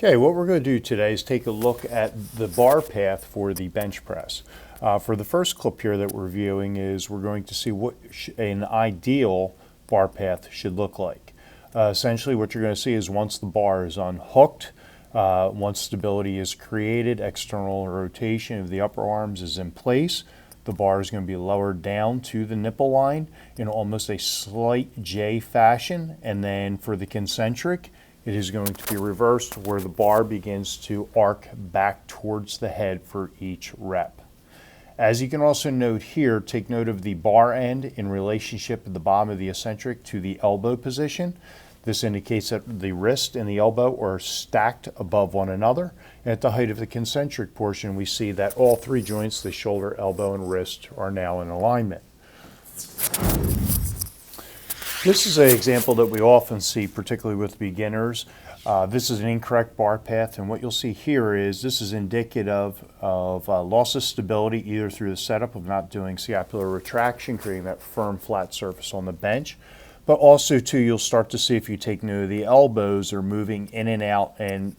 Okay, what we're going to do today is take a look at the bar path for the bench press. For the first clip here that we're viewing is we're going to see what an ideal bar path should look like. Essentially what you're going to see is once the bar is unhooked, once stability is created, external rotation of the upper arms is in place, the bar is going to be lowered down to the nipple line in almost a slight J fashion, and then for the concentric, it is going to be reversed where the bar begins to arc back towards the head for each rep. As you can also note here, take note of the bar end in relationship at the bottom of the eccentric to the elbow position. This indicates that the wrist and the elbow are stacked above one another. And at the height of the concentric portion, we see that all three joints, the shoulder, elbow, and wrist, are now in alignment. This is an example that we often see, particularly with beginners. This is an incorrect bar path, and what you'll see here is this is indicative of loss of stability either through the setup of not doing scapular retraction, creating that firm, flat surface on the bench, but also too, you'll start to see if you take note of the elbows are moving in and out and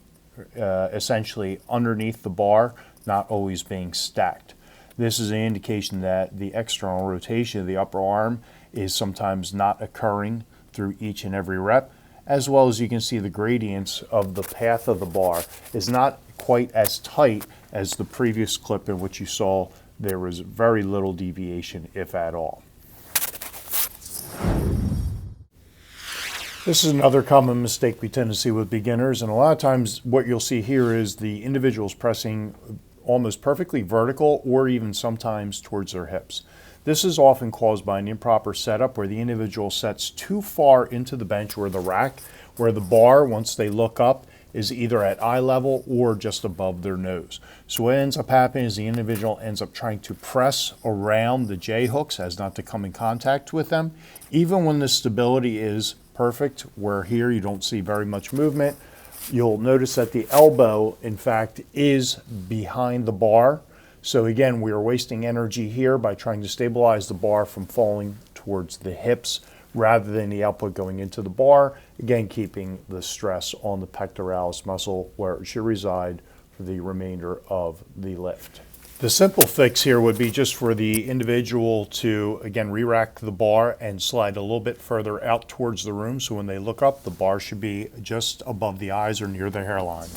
essentially underneath the bar, not always being stacked. This is an indication that the external rotation of the upper arm is sometimes not occurring through each and every rep, as well as you can see the gradients of the path of the bar is not quite as tight as the previous clip in which you saw there was very little deviation, if at all. This is another common mistake we tend to see with beginners, and a lot of times what you'll see here is the individuals pressing almost perfectly vertical or even sometimes towards their hips. This is often caused by an improper setup where the individual sets too far into the bench or the rack, where the bar, once they look up, is either at eye level or just above their nose. So what ends up happening is the individual ends up trying to press around the J hooks as not to come in contact with them, even when the stability is perfect, where here you don't see very much movement. You'll notice that the elbow, in fact, is behind the bar. So again, we are wasting energy here by trying to stabilize the bar from falling towards the hips rather than the output going into the bar, again keeping the stress on the pectoralis muscle where it should reside for the remainder of the lift. The simple fix here would be just for the individual to, again, re-rack the bar and slide a little bit further out towards the room, so when they look up, the bar should be just above the eyes or near the hairline.